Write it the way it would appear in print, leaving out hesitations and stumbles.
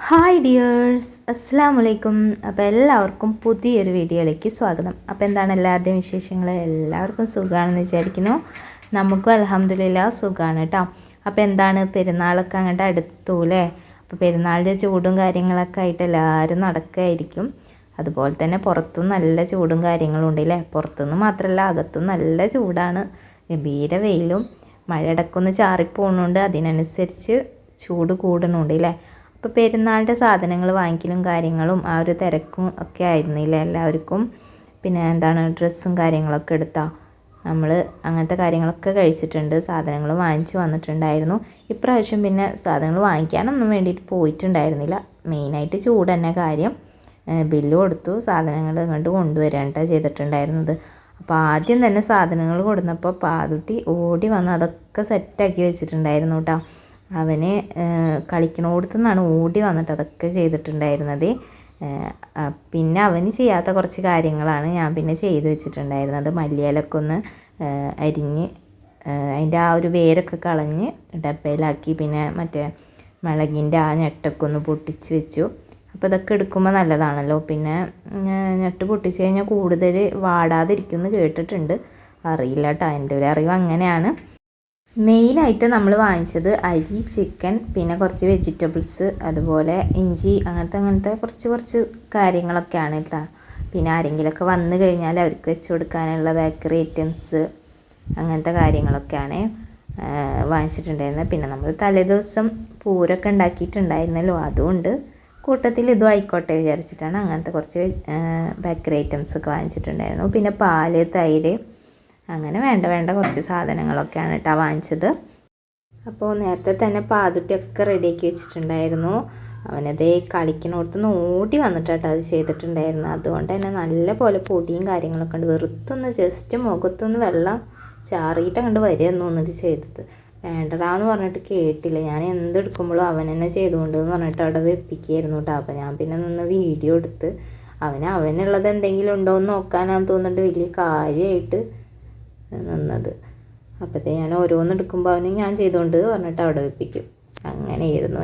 Hi dears, അസ്സാം വലൈക്കും. അപ്പോൾ എല്ലാവർക്കും പുതിയൊരു വീഡിയോയിലേക്ക് സ്വാഗതം. അപ്പോൾ എന്താണ് എല്ലാവരുടെയും വിശേഷങ്ങൾ? എല്ലാവർക്കും സുഖമാണെന്ന് വിചാരിക്കുന്നു. നമുക്കും അൽഹംദുലില്ലാ സുഖമാണ് കേട്ടോ. അപ്പോൾ എന്താണ്, പെരുന്നാളൊക്കെ അങ്ങോട്ട് അടുത്തൂല്ലേ. അപ്പോൾ പെരുന്നാളിൻ്റെ ചൂടും കാര്യങ്ങളൊക്കെ ആയിട്ട് എല്ലാവരും നടക്കുകയായിരിക്കും. അതുപോലെ തന്നെ പുറത്തും നല്ല ചൂടും കാര്യങ്ങളും ഉണ്ടല്ലേ. പുറത്തുനിന്ന് മാത്രമല്ല, അകത്തും നല്ല ചൂടാണ്. ഗംഭീര വെയിലും മഴ ഇടയ്ക്കൊന്ന് ചാറിപ്പോകുന്നുണ്ട്. അതിനനുസരിച്ച് ചൂട് കൂടുന്നുണ്ട് അല്ലേ. അപ്പോൾ പെരുന്നാളിൻ്റെ സാധനങ്ങൾ വാങ്ങിക്കലും കാര്യങ്ങളും ആ ഒരു തിരക്കും ഒക്കെ ആയിരുന്നില്ല എല്ലാവർക്കും. പിന്നെ എന്താണ്, ഡ്രസ്സും കാര്യങ്ങളൊക്കെ എടുത്താൽ നമ്മൾ അങ്ങനത്തെ കാര്യങ്ങളൊക്കെ കഴിച്ചിട്ടുണ്ട്. സാധനങ്ങൾ വാങ്ങിച്ചു വന്നിട്ടുണ്ടായിരുന്നു. ഇപ്രാവശ്യം പിന്നെ സാധനങ്ങൾ വാങ്ങിക്കാനൊന്നും വേണ്ടിയിട്ട് പോയിട്ടുണ്ടായിരുന്നില്ല. മെയിനായിട്ട് ചൂട് തന്നെ കാര്യം. ബില്ല് കൊടുത്തു, സാധനങ്ങൾ ഇങ്ങോട്ട് കൊണ്ടുവരാനായിട്ടാണ് ചെയ്തിട്ടുണ്ടായിരുന്നത്. അപ്പോൾ ആദ്യം തന്നെ സാധനങ്ങൾ കൊടുന്നപ്പോൾ പാതുട്ടി ഓടി വന്ന് അതൊക്കെ സെറ്റാക്കി വെച്ചിട്ടുണ്ടായിരുന്നു കേട്ടോ. അവന് കളിക്കണോടത്തു നിന്നാണ് ഓടി വന്നിട്ട് അതൊക്കെ ചെയ്തിട്ടുണ്ടായിരുന്നത്. പിന്നെ അവന് ചെയ്യാത്ത കുറച്ച് കാര്യങ്ങളാണ് ഞാൻ പിന്നെ ചെയ്ത് വെച്ചിട്ടുണ്ടായിരുന്നത്. മല്ലിയിലൊക്കെ ഒന്ന് അരിഞ്ഞ് അതിൻ്റെ ആ ഒരു വേരൊക്കെ കളഞ്ഞ് ഡപ്പയിലാക്കി, പിന്നെ മറ്റേ മുളകിൻ്റെ ആ ഞെട്ടൊക്കെ ഒന്ന് പൊട്ടിച്ച് വെച്ചു. അപ്പോൾ ഇതൊക്കെ എടുക്കുമ്പോൾ നല്ലതാണല്ലോ. പിന്നെ ഞെട്ട് പൊട്ടിച്ച് കഴിഞ്ഞാൽ കൂടുതൽ വാടാതിരിക്കുമെന്ന് കേട്ടിട്ടുണ്ട്. അറിയില്ല കേട്ടോ, എൻ്റെ ഒരു അറിവ് അങ്ങനെയാണ്. മെയിനായിട്ട് നമ്മൾ വാങ്ങിച്ചത് അരി, ചിക്കൻ, പിന്നെ കുറച്ച് വെജിറ്റബിൾസ്, അതുപോലെ ഇഞ്ചി, അങ്ങനത്തെ കുറച്ച് കാര്യങ്ങളൊക്കെയാണ് കേട്ടോ. പിന്നെ ആരെങ്കിലുമൊക്കെ വന്നു കഴിഞ്ഞാൽ അവർക്ക് വെച്ച് കൊടുക്കാനുള്ള ബേക്കറി ഐറ്റംസ്, അങ്ങനത്തെ കാര്യങ്ങളൊക്കെയാണ് വാങ്ങിച്ചിട്ടുണ്ടായിരുന്നത്. പിന്നെ നമ്മൾ തലേദിവസം പൂരൊക്കെ ഉണ്ടാക്കിയിട്ടുണ്ടായിരുന്നല്ലോ, അതുകൊണ്ട് കൂട്ടത്തിൽ ഇതും ആയിക്കോട്ടെ വിചാരിച്ചിട്ടാണ് അങ്ങനത്തെ കുറച്ച് ബേക്കറി ഐറ്റംസൊക്കെ വാങ്ങിച്ചിട്ടുണ്ടായിരുന്നു. പിന്നെ പാല്, തൈര്, അങ്ങനെ വേണ്ട കുറച്ച് സാധനങ്ങളൊക്കെയാണ് കേട്ടോ വാങ്ങിച്ചത്. അപ്പോൾ നേരത്തെ തന്നെ പാതുട്ടിയൊക്കെ റെഡിയാക്കി വെച്ചിട്ടുണ്ടായിരുന്നു. അവനതേ കളിക്കണോടത്തുനിന്ന് ഓടി വന്നിട്ടാട്ടോ അത് ചെയ്തിട്ടുണ്ടായിരുന്നു. അതുകൊണ്ട് തന്നെ നല്ല പോലെ പൊടിയും കാര്യങ്ങളൊക്കെ ഉണ്ട്. വെറുത്തൊന്ന് ജസ്റ്റ് മുഖത്തൊന്ന് വെള്ളം ചാറിയിട്ട് അങ്ങോട്ട് വരികയെന്ന് തോന്നിട്ട് ചെയ്തത്. വേണ്ടടാന്ന് പറഞ്ഞിട്ട് കേട്ടില്ല. ഞാൻ എന്തെടുക്കുമ്പോഴും അവൻ തന്നെ ചെയ്തുകൊണ്ടെന്ന് പറഞ്ഞിട്ട് അവിടെ വെപ്പിക്കുകയായിരുന്നു കേട്ടോ. അപ്പോൾ ഞാൻ പിന്നെ നിന്ന് വീഡിയോ എടുത്ത് അവനുള്ളത് എന്തെങ്കിലും ഉണ്ടോ എന്ന് നോക്കാനാന്ന് തോന്നിട്ട് വലിയ കാര്യമായിട്ട് നിന്നത്. അപ്പോഴത്തേ ഞാൻ ഓരോന്നെടുക്കുമ്പോൾ അവന് ഞാൻ ചെയ്തുകൊണ്ട് പറഞ്ഞിട്ട് അവിടെ വെപ്പിക്കും. അങ്ങനെയായിരുന്നു.